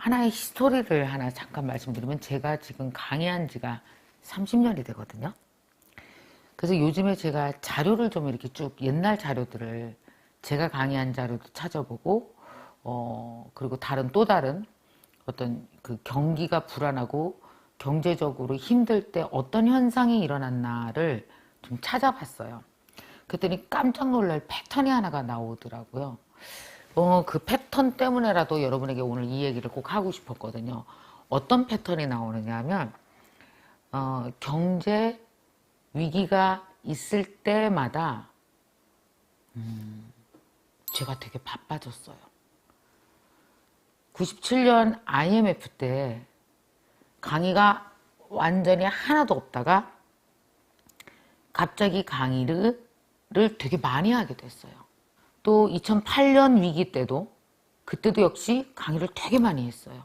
하나의 히스토리를 하나 잠깐 말씀드리면 제가 지금 강의한 지가 30년이 되거든요. 그래서 요즘에 제가 자료를 좀 이렇게 쭉 옛날 자료들을 제가 강의한 자료도 찾아보고 그리고 또 다른 어떤 그 경기가 불안하고 경제적으로 힘들 때 어떤 현상이 일어났나를 좀 찾아봤어요. 그랬더니 깜짝 놀랄 패턴이 하나가 나오더라고요. 그 패턴 때문에라도 여러분에게 오늘 이 얘기를 꼭 하고 싶었거든요. 어떤 패턴이 나오느냐 하면 경제 위기가 있을 때마다 제가 되게 바빠졌어요. 97년 IMF 때 강의가 완전히 하나도 없다가 갑자기 강의를 되게 많이 하게 됐어요. 또 2008년 위기 때도 그때도 역시 강의를 되게 많이 했어요.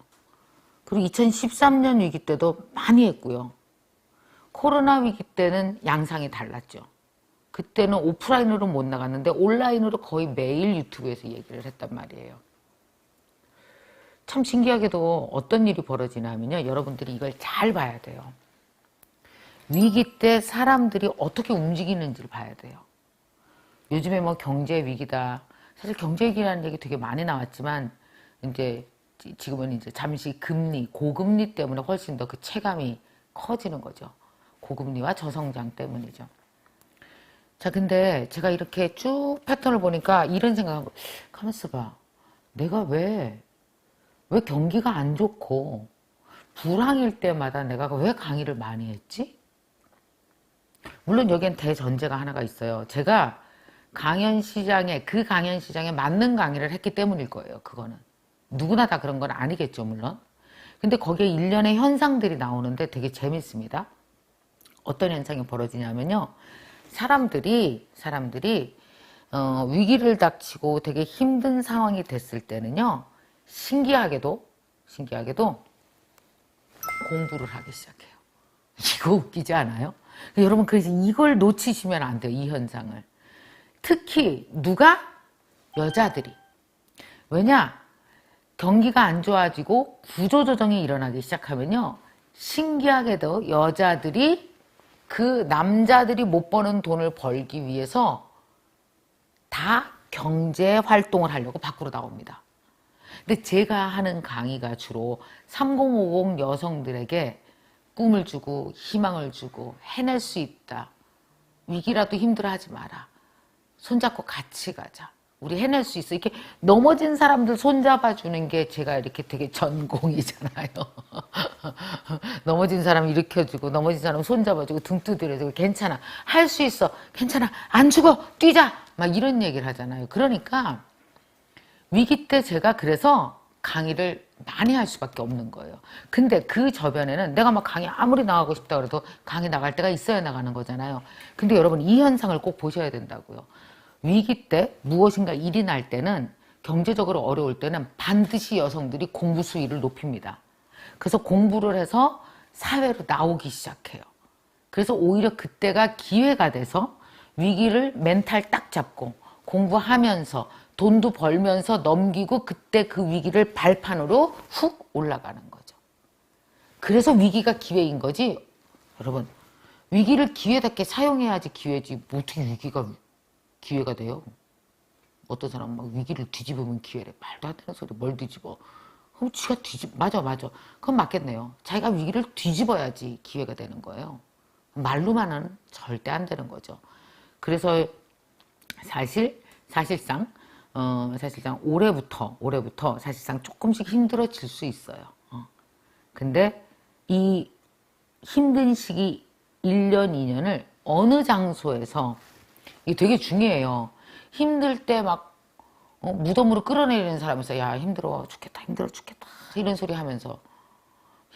그리고 2013년 위기 때도 많이 했고요. 코로나 위기 때는 양상이 달랐죠. 그때는 오프라인으로 못 나갔는데 온라인으로 거의 매일 유튜브에서 얘기를 했단 말이에요. 참 신기하게도 어떤 일이 벌어지냐면요. 여러분들이 이걸 잘 봐야 돼요. 위기 때 사람들이 어떻게 움직이는지를 봐야 돼요. 요즘에 뭐 경제 위기다. 사실 경제 위기라는 얘기 되게 많이 나왔지만 이제 지금은 이제 잠시 고금리 때문에 훨씬 더 그 체감이 커지는 거죠. 고금리와 저성장 때문이죠. 자, 근데 제가 이렇게 쭉 패턴을 보니까 이런 생각하고 가만 있어봐. 내가 왜 경기가 안 좋고 불황일 때마다 내가 왜 강의를 많이 했지? 물론 여기엔 대전제가 하나가 있어요. 제가 그 강연 시장에 맞는 강의를 했기 때문일 거예요. 그거는. 누구나 다 그런 건 아니겠죠, 물론. 근데 거기에 일련의 현상들이 나오는데 되게 재밌습니다. 어떤 현상이 벌어지냐면요. 사람들이 위기를 닥치고 되게 힘든 상황이 됐을 때는요. 신기하게도 공부를 하기 시작해요. 이거 웃기지 않아요? 여러분, 그래서 이걸 놓치시면 안 돼요. 이 현상을. 특히 누가? 여자들이. 왜냐? 경기가 안 좋아지고 구조조정이 일어나기 시작하면요. 신기하게도 여자들이 그 남자들이 못 버는 돈을 벌기 위해서 다 경제 활동을 하려고 밖으로 나옵니다. 근데 제가 하는 강의가 주로 3050 여성들에게 꿈을 주고 희망을 주고 해낼 수 있다. 위기라도 힘들어하지 마라. 손잡고 같이 가자. 우리 해낼 수 있어. 이렇게 넘어진 사람들 손잡아 주는 게 제가 이렇게 되게 전공이잖아요. 넘어진 사람 일으켜주고 넘어진 사람 손잡아주고 등 두드려주고 괜찮아. 할 수 있어. 괜찮아. 안 죽어. 뛰자. 막 이런 얘기를 하잖아요. 그러니까 위기 때 제가 그래서 강의를 많이 할 수밖에 없는 거예요. 근데 그 저변에는 내가 막 강의 아무리 나가고 싶다 그래도 강의 나갈 때가 있어야 나가는 거잖아요. 근데 여러분 이 현상을 꼭 보셔야 된다고요. 위기 때 무엇인가 일이 날 때는 경제적으로 어려울 때는 반드시 여성들이 공부 수위를 높입니다. 그래서 공부를 해서 사회로 나오기 시작해요. 그래서 오히려 그때가 기회가 돼서 위기를 멘탈 딱 잡고 공부하면서 돈도 벌면서 넘기고 그때 그 위기를 발판으로 훅 올라가는 거죠. 그래서 위기가 기회인 거지. 여러분, 위기를 기회답게 사용해야지 기회지. 뭐 어떻게 위기가 기회가 돼요? 어떤 사람은 막 위기를 뒤집으면 기회래. 말도 안 되는 소리. 뭘 뒤집어? 그럼 지가 맞아. 그건 맞겠네요. 자기가 위기를 뒤집어야지 기회가 되는 거예요. 말로만은 절대 안 되는 거죠. 그래서 사실상 올해부터 사실상 조금씩 힘들어질 수 있어요. 근데 이 힘든 시기 1년, 2년을 어느 장소에서 이게 되게 중요해요. 힘들 때 막 무덤으로 끌어내리는 사람에서 야 힘들어 죽겠다 이런 소리 하면서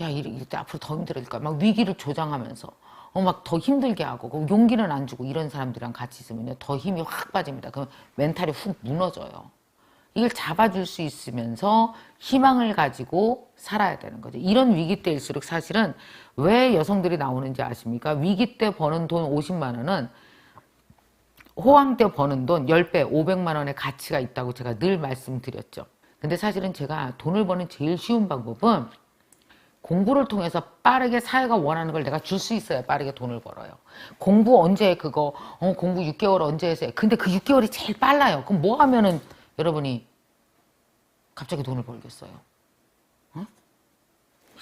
야 이때 앞으로 더 힘들어질까 막 위기를 조장하면서 막 더 힘들게 하고 용기는 안 주고 이런 사람들이랑 같이 있으면 더 힘이 확 빠집니다. 그럼 멘탈이 훅 무너져요. 이걸 잡아줄 수 있으면서 희망을 가지고 살아야 되는 거죠. 이런 위기 때일수록 사실은 왜 여성들이 나오는지 아십니까? 위기 때 버는 돈 50만 원은 호황 때 버는 돈 10배, 500만 원의 가치가 있다고 제가 늘 말씀드렸죠. 근데 사실은 제가 돈을 버는 제일 쉬운 방법은 공부를 통해서 빠르게 사회가 원하는 걸 내가 줄 수 있어야 빠르게 돈을 벌어요. 공부 언제 해 그거? 공부 6개월 언제 해서 해? 근데 그 6개월이 제일 빨라요. 그럼 뭐 하면은 여러분이 갑자기 돈을 벌겠어요?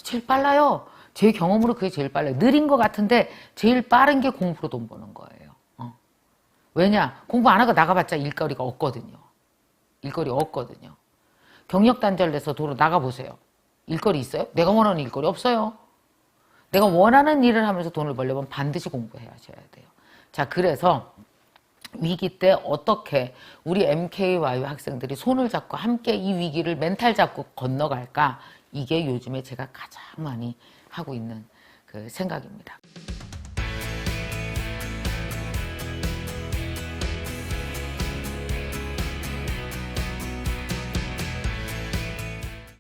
제일 빨라요. 제 경험으로 그게 제일 빨라요. 느린 것 같은데 제일 빠른 게 공부로 돈 버는 거예요. 왜냐? 공부 안 하고 나가봤자 일거리가 없거든요. 일거리가 없거든요. 경력 단절 내서 도로 나가보세요. 일거리 있어요? 내가 원하는 일거리 없어요. 내가 원하는 일을 하면서 돈을 벌려면 반드시 공부하셔야 돼요. 자, 그래서 위기 때 어떻게 우리 MKYY 학생들이 손을 잡고 함께 이 위기를 멘탈 잡고 건너갈까? 이게 요즘에 제가 가장 많이 하고 있는 그 생각입니다.